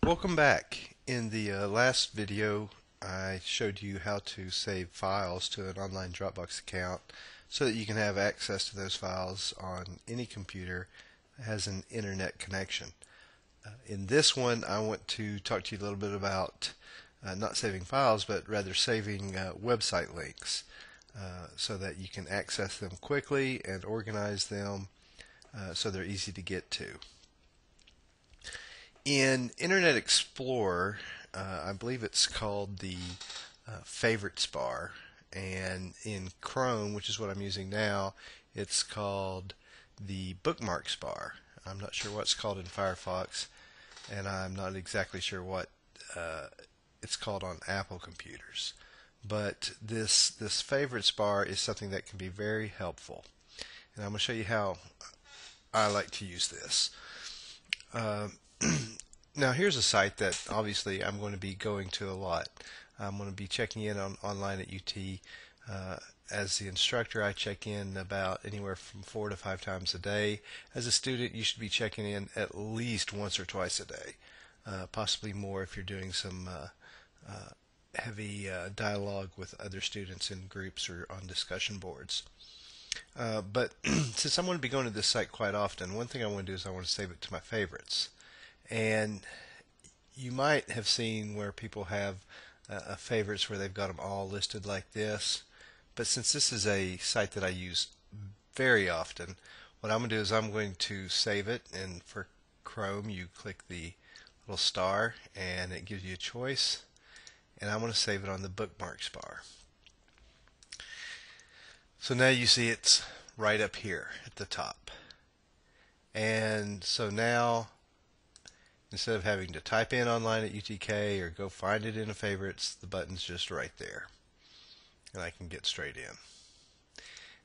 Welcome back. In the last video, I showed you how to save files to an online Dropbox account so that you can have access to those files on any computer that has an internet connection. In this one, I want to talk to you a little bit about not saving files, but rather saving website links so that you can access them quickly and organize them so they're easy to get to. In Internet Explorer, I believe it's called the Favorites bar, and in Chrome, which is what I'm using now, it's called the Bookmarks bar. I'm not sure what it's called in Firefox, and I'm not exactly sure what it's called on Apple computers. But this Favorites bar is something that can be very helpful, and I'm going to show you how I like to use this. Now here's a site that obviously I'm going to be going to a lot. I'm going to be checking in online at UT. As the instructor, I check in about anywhere from 4 to 5 times a day. As a student, you should be checking in at least once or twice a day, possibly more if you're doing some heavy dialogue with other students in groups or on discussion boards. But since I'm going to be going to this site quite often, one thing I want to do is I want to save it to my favorites. And you might have seen where people have favorites where they've got them all listed like this. But since this is a site that I use very often, what I'm going to do is I'm going to save it. And for Chrome, you click the little star and it gives you a choice. And I'm going to save it on the Bookmarks bar. So now you see it's right up here at the top. And so now, instead of having to type in online at UTK or go find it in a favorites, the button's just right there. And I can get straight in.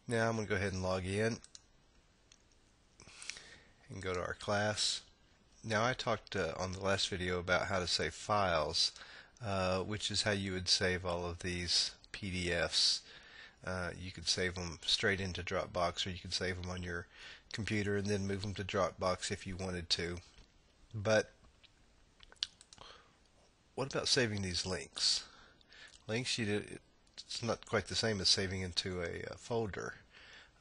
Now I'm going to go ahead and log in and go to our class. Now I talked on the last video about how to save files, which is how you would save all of these PDFs. You could save them straight into Dropbox, or you could save them on your computer and then move them to Dropbox if you wanted to. But what about saving these links? Links, it's not quite the same as saving into a folder.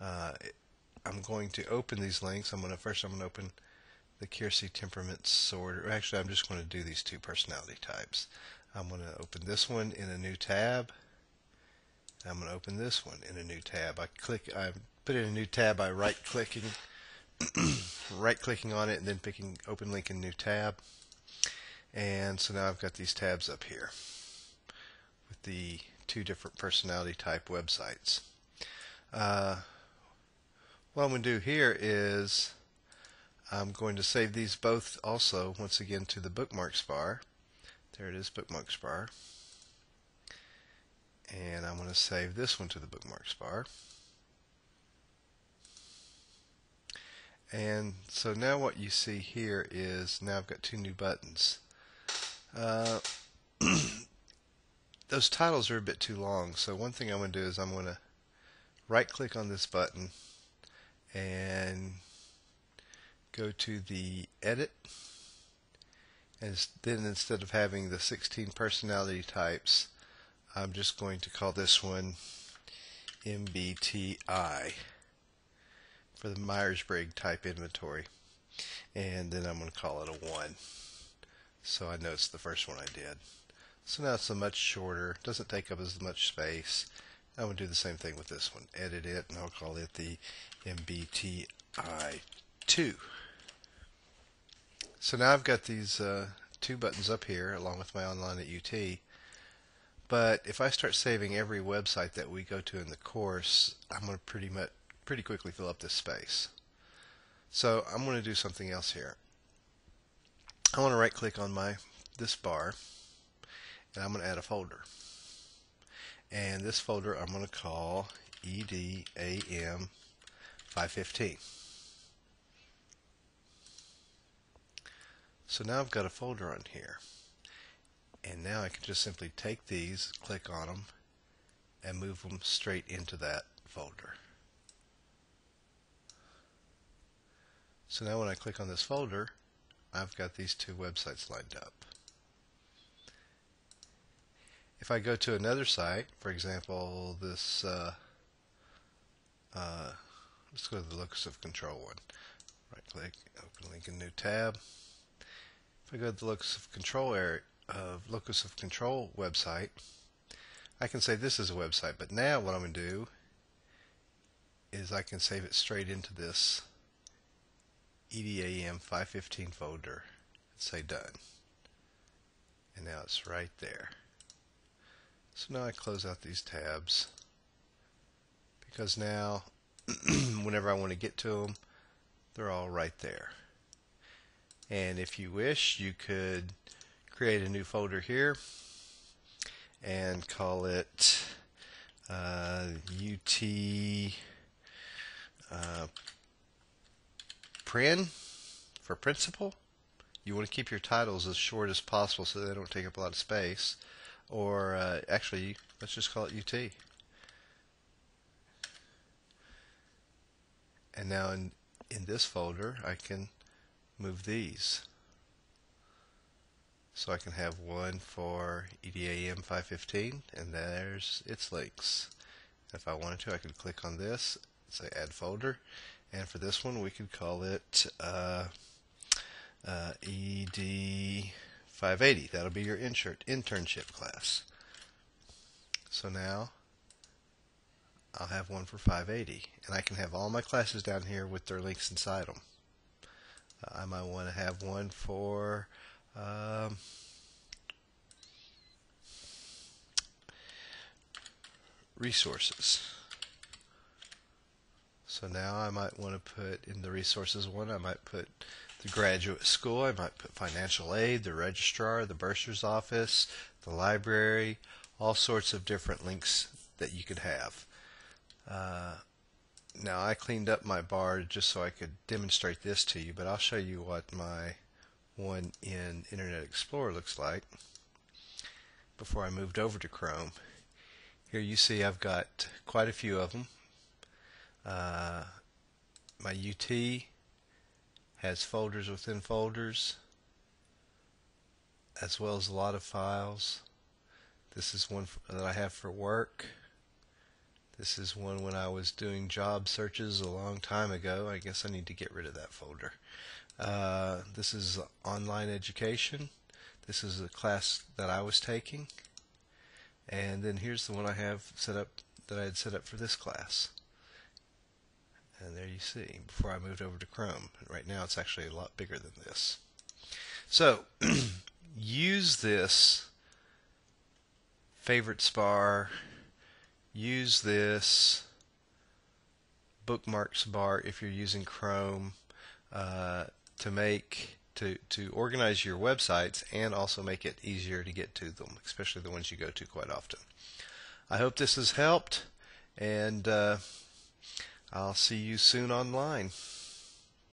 I'm going to open these links. First I'm going to open the Keirsey Temperament Sorter. Actually, I'm just going to do these two personality types. I'm going to open this one in a new tab. I'm going to open this one in a new tab. I put in a new tab by right-clicking on it and then picking Open Link in New Tab. And so now I've got these tabs up here with the two different personality type websites. What I'm going to do here is I'm going to save these both also once again to the Bookmarks bar. There it is, Bookmarks bar. And I'm going to save this one to the Bookmarks bar. And so now what you see here is now I've got two new buttons. Those titles are a bit too long, so one thing I'm going to do is I'm going to right click on this button and go to the edit, and then instead of having the 16 personality types, I'm just going to call this one MBTI for the Myers-Briggs type inventory, and then I'm going to call it a 1 so I know it's the first one I did. So now it's a much shorter, doesn't take up as much space. I'm going to do the same thing with this one, edit it, and I'll call it the MBTI2. So now I've got these two buttons up here along with my online at UT. But if I start saving every website that we go to in the course, I'm going to pretty quickly fill up this space. So I'm going to do something else here. I want to right click on this bar, and I'm going to add a folder. And this folder I'm going to call EDAM 515. So now I've got a folder on here. And now I can just simply take these, click on them, and move them straight into that folder. So now when I click on this folder, I've got these two websites lined up. If I go to another site, for example, this, let's go to the locus of control one. Right click, open link in new tab. If I go to the locus of control website, I can say this is a website, but now what I'm going to do is I can save it straight into this EDAM 515 folder and say done. And now it's right there. So now I close out these tabs because now whenever I want to get to them, they're all right there. And if you wish, you could create a new folder here and call it UT Prin for principal. You want to keep your titles as short as possible so they don't take up a lot of space. Or actually, let's just call it UT. And now in this folder, I can move these. So I can have one for EDAM 515, and there's its links. If I wanted to, I could click on this, say add folder, and for this one we could call it ED 580. That'll be your internship class. So now I'll have one for 580, and I can have all my classes down here with their links inside them. I might want to have one for resources. So now I might want to put in the resources one, I might put the graduate school, I might put financial aid, the registrar, the bursar's office, the library, all sorts of different links that you could have. Now I cleaned up my bar just so I could demonstrate this to you, but I'll show you what my one in Internet Explorer looks like before I moved over to Chrome. Here you see I've got quite a few of them. My UT has folders within folders, as well as a lot of files. This is one that I have for work. This is one when I was doing job searches a long time ago. I guess I need to get rid of that folder. This is online education. This is a class that I was taking. And then here's the one I have set up that I had set up for this class. And there you see, before I moved over to Chrome. Right now it's actually a lot bigger than this. So, use this favorites bar, use this bookmarks bar if you're using Chrome to organize your websites and also make it easier to get to them, especially the ones you go to quite often. I hope this has helped, and I'll see you soon online.